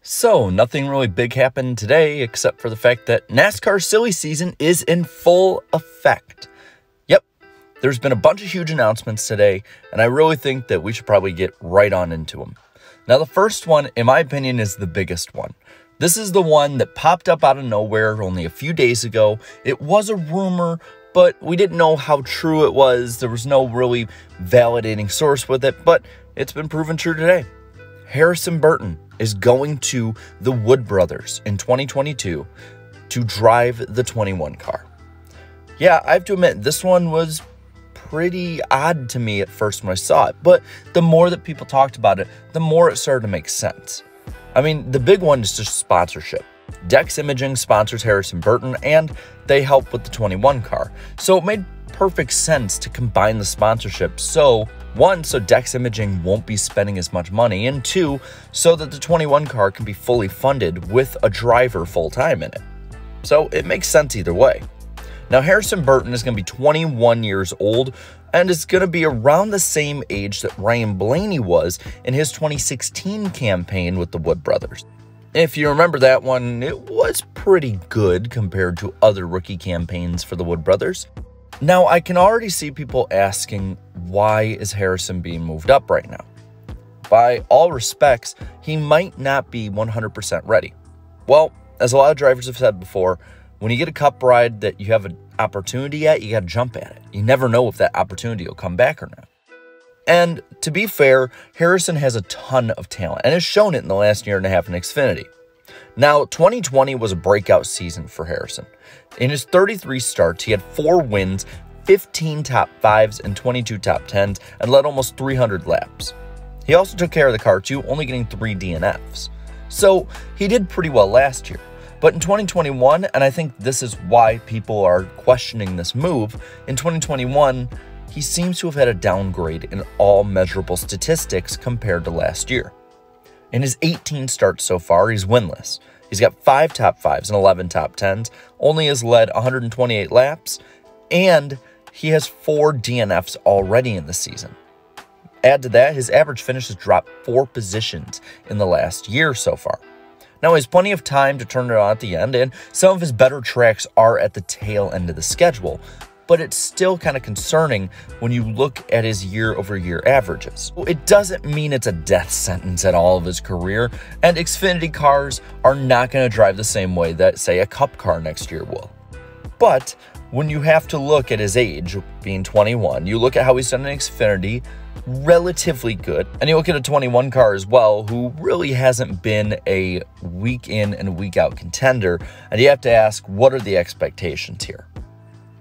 So, nothing really big happened today except for the fact that NASCAR silly season is in full effect. Yep, there's been a bunch of huge announcements today, and I really think that we should probably get right on into them. Now, the first one, in my opinion, is the biggest one. This is the one that popped up out of nowhere only a few days ago. It was a rumor, but we didn't know how true it was. There was no really validating source with it, but it's been proven true today. Harrison Burton is going to the Wood Brothers in 2022 to drive the 21 car. Yeah, I have to admit, this one was pretty odd to me at first when I saw it, but the more that people talked about it, the more it started to make sense. I mean, the big one is just sponsorship. Dex Imaging sponsors Harrison Burton, and they help with the 21 car. So it made perfect sense to combine the sponsorship. So, one, so Dex Imaging won't be spending as much money, and two, so that the 21 car can be fully funded with a driver full-time in it. So it makes sense either way. Now, Harrison Burton is going to be 21 years old and is going to be around the same age that Ryan Blaney was in his 2016 campaign with the Wood Brothers. If you remember that one, it was pretty good compared to other rookie campaigns for the Wood Brothers. Now, I can already see people asking, why is Harrison being moved up right now? By all respects, he might not be 100% ready. Well, as a lot of drivers have said before, when you get a cup ride that you have an opportunity at, you got to jump at it. You never know if that opportunity will come back or not. And to be fair, Harrison has a ton of talent and has shown it in the last year and a half in Xfinity. Now, 2020 was a breakout season for Harrison. In his 33 starts, he had 4 wins, 15 top 5s, and 22 top 10s, and led almost 300 laps. He also took care of the car too, only getting 3 DNFs. So he did pretty well last year. But in 2021, and I think this is why people are questioning this move, in 2021, he seems to have had a downgrade in all measurable statistics compared to last year. In his 18 starts so far, he's winless. He's got 5 top 5s and 11 top 10s, only has led 128 laps, and he has 4 DNFs already in the season. Add to that, his average finish has dropped 4 positions in the last year so far. Now, he has plenty of time to turn it on at the end, and some of his better tracks are at the tail end of the schedule, but it's still kind of concerning when you look at his year-over-year averages. It doesn't mean it's a death sentence at all of his career, and Xfinity cars are not going to drive the same way that, say, a Cup car next year will. But when you have to look at his age, being 21, you look at how he's done in Xfinity, relatively good, and you look at a 21 car as well, who really hasn't been a week in and week out contender, and you have to ask, what are the expectations here?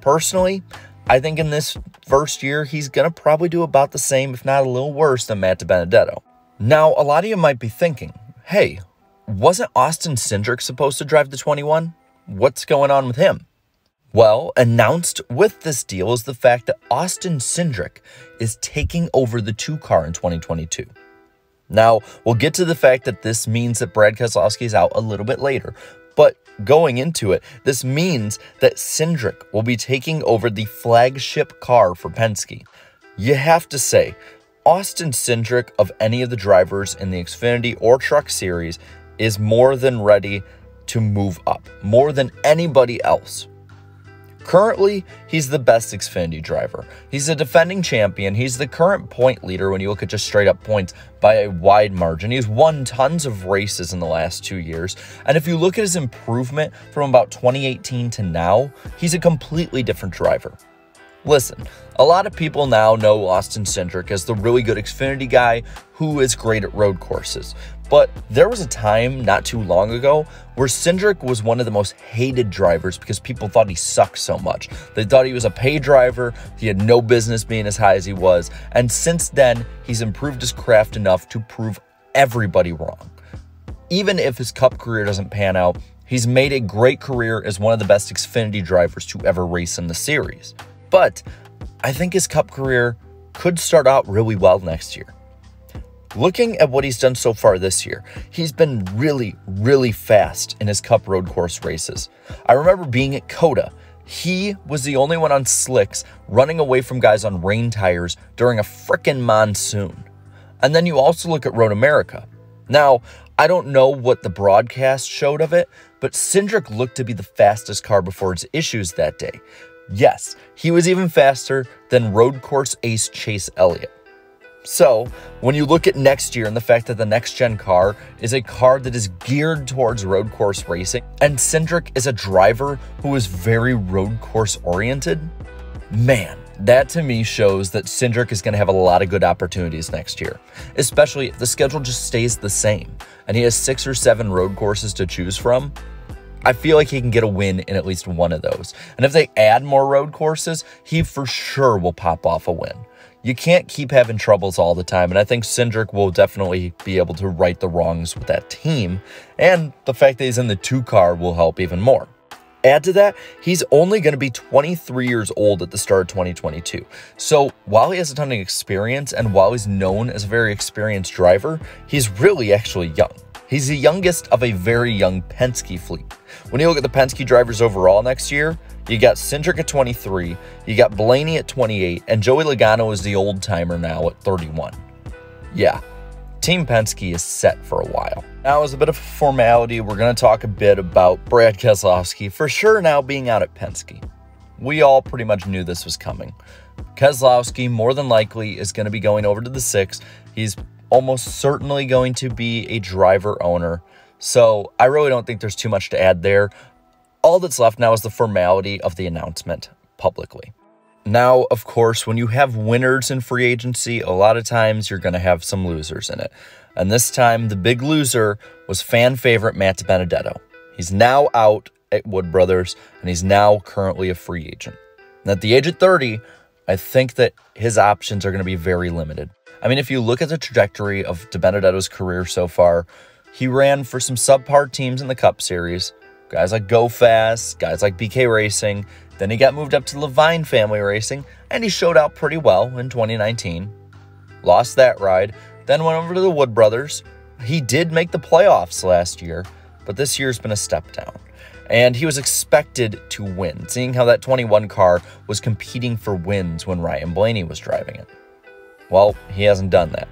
Personally, I think in this first year, he's going to probably do about the same, if not a little worse, than Matt DiBenedetto. Now, a lot of you might be thinking, hey, wasn't Austin Cindric supposed to drive the 21? What's going on with him? Well, announced with this deal is the fact that Austin Cindric is taking over the 2 car in 2022. Now, we'll get to the fact that this means that Brad Keselowski is out a little bit later, but going into it, this means that Cindric will be taking over the flagship car for Penske. You have to say, Austin Cindric, of any of the drivers in the Xfinity or Truck Series, is more than ready to move up, more than anybody else. Currently, he's the best Xfinity driver. He's a defending champion. He's the current point leader when you look at just straight up points by a wide margin. He's won tons of races in the last 2 years. And if you look at his improvement from about 2018 to now, he's a completely different driver. Listen, a lot of people now know Austin Cindric as the really good Xfinity guy who is great at road courses. But there was a time not too long ago where Cindric was one of the most hated drivers because people thought he sucked so much. They thought he was a pay driver, he had no business being as high as he was, and since then, he's improved his craft enough to prove everybody wrong. Even if his Cup career doesn't pan out, he's made a great career as one of the best Xfinity drivers to ever race in the series. But I think his Cup career could start out really well next year. Looking at what he's done so far this year, he's been really, really fast in his Cup road course races. I remember being at COTA. He was the only one on slicks running away from guys on rain tires during a frickin' monsoon. And then you also look at Road America. Now, I don't know what the broadcast showed of it, but Cindric looked to be the fastest car before his issues that day. Yes, he was even faster than road course ace Chase Elliott. So, when you look at next year and the fact that the next-gen car is a car that is geared towards road course racing, and Cindric is a driver who is very road course oriented, man, that to me shows that Cindric is going to have a lot of good opportunities next year, especially if the schedule just stays the same and he has 6 or 7 road courses to choose from. I feel like he can get a win in at least one of those. And if they add more road courses, he for sure will pop off a win. You can't keep having troubles all the time, and I think Cindric will definitely be able to right the wrongs with that team, and the fact that he's in the 2 car will help even more. Add to that, he's only going to be 23 years old at the start of 2022. So while he has a ton of experience and while he's known as a very experienced driver, he's really actually young. He's the youngest of a very young Penske fleet. When you look at the Penske drivers overall next year, you got Cindric at 23, you got Blaney at 28, and Joey Logano is the old timer now at 31. Yeah, Team Penske is set for a while. Now, as a bit of formality, we're going to talk a bit about Brad Keselowski for sure now being out at Penske. We all pretty much knew this was coming. Keselowski more than likely is going to be going over to the 6. He's almost certainly going to be a driver owner. So I really don't think there's too much to add there. All that's left now is the formality of the announcement publicly. Now, of course, when you have winners in free agency, a lot of times you're going to have some losers in it. And this time, the big loser was fan favorite Matt DiBenedetto. He's now out at Wood Brothers, and he's now currently a free agent. And at the age of 30, I think that his options are going to be very limited. I mean, if you look at the trajectory of DiBenedetto's career so far, he ran for some subpar teams in the Cup Series, guys like Go Fast, guys like BK Racing. Then he got moved up to Levine Family Racing, and he showed out pretty well in 2019. Lost that ride, then went over to the Wood Brothers. He did make the playoffs last year, but this year's been a step down. And he was expected to win, seeing how that 21 car was competing for wins when Ryan Blaney was driving it. Well, he hasn't done that.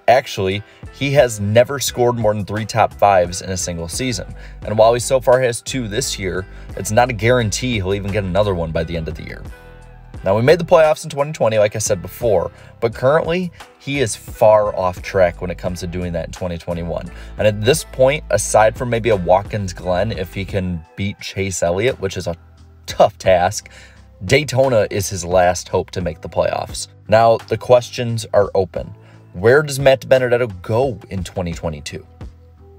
Actually, he has never scored more than 3 top 5s in a single season. And while he so far has 2 this year, it's not a guarantee he'll even get another one by the end of the year. Now, we made the playoffs in 2020, like I said before, but currently, he is far off track when it comes to doing that in 2021. And at this point, aside from maybe a Watkins Glen, if he can beat Chase Elliott, which is a tough task, Daytona is his last hope to make the playoffs. Now, the questions are open. Where does Matt DiBenedetto go in 2022?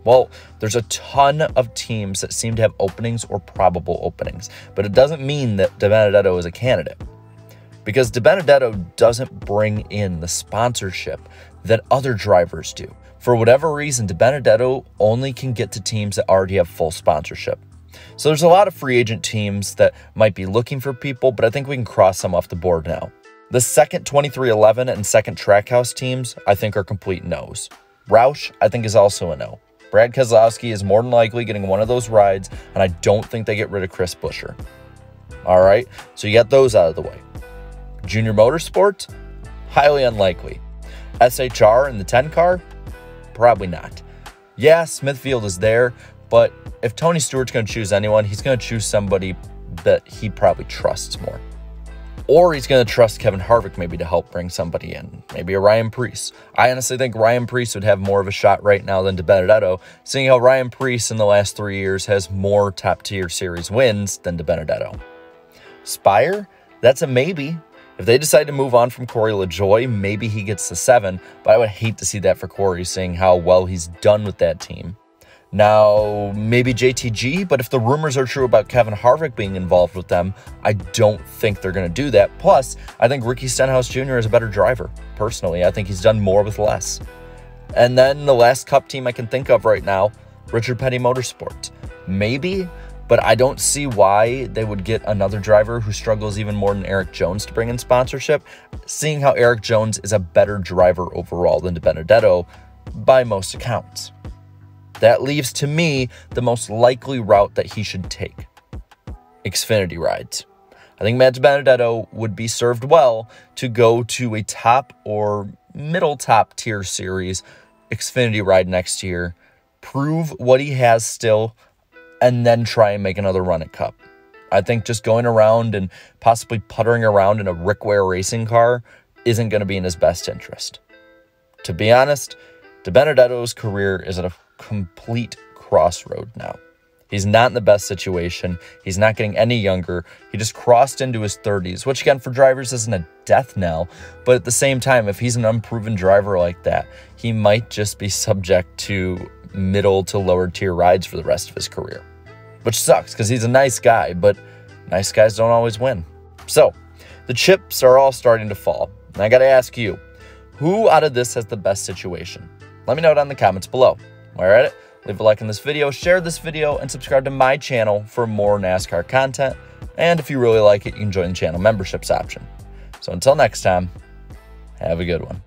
Well, there's a ton of teams that seem to have openings or probable openings, but it doesn't mean that DiBenedetto is a candidate, because DiBenedetto doesn't bring in the sponsorship that other drivers do. For whatever reason, DiBenedetto only can get to teams that already have full sponsorship. So there's a lot of free agent teams that might be looking for people, but I think we can cross some off the board now. The second 2311 and second Trackhouse teams, I think, are complete no's. Roush, I think, is also a no. Brad Keselowski is more than likely getting one of those rides, and I don't think they get rid of Chris Buescher. All right, so you got those out of the way. Junior Motorsports, highly unlikely. SHR in the 10 car, probably not. Yeah, Smithfield is there, but if Tony Stewart's going to choose anyone, he's going to choose somebody that he probably trusts more. Or he's going to trust Kevin Harvick maybe to help bring somebody in, maybe a Ryan Preece. I honestly think Ryan Preece would have more of a shot right now than DiBenedetto, seeing how Ryan Preece in the last 3 years has more top-tier series wins than DiBenedetto. Spire, that's a maybe. If they decide to move on from Corey LaJoie, maybe he gets the 7, but I would hate to see that for Corey, seeing how well he's done with that team. Now, maybe JTG, but if the rumors are true about Kevin Harvick being involved with them, I don't think they're going to do that. Plus, I think Ricky Stenhouse Jr. is a better driver. Personally, I think he's done more with less. And then the last Cup team I can think of right now, Richard Petty Motorsports. Maybe, but I don't see why they would get another driver who struggles even more than Eric Jones to bring in sponsorship, seeing how Eric Jones is a better driver overall than DiBenedetto by most accounts. That leaves, to me, the most likely route that he should take. Xfinity rides. I think Matt DiBenedetto would be served well to go to a top or middle top tier series Xfinity ride next year prove what he has still, and then try and make another run at Cup. I think just going around and possibly puttering around in a Rick Ware racing car isn't going to be in his best interest. To be honest, DiBenedetto's career is at a complete crossroad now. He's not in the best situation. He's not getting any younger. He just crossed into his 30s, which again for drivers isn't a death knell. But at the same time, if he's an unproven driver like that, he might just be subject to middle to lower tier rides for the rest of his career. Which sucks because he's a nice guy, but nice guys don't always win. So the chips are all starting to fall. And I got to ask you, who out of this has the best situation? Let me know down in the comments below. While you're at it, leave a like on this video, share this video, and subscribe to my channel for more NASCAR content. And if you really like it, you can join the channel memberships option. So until next time, have a good one.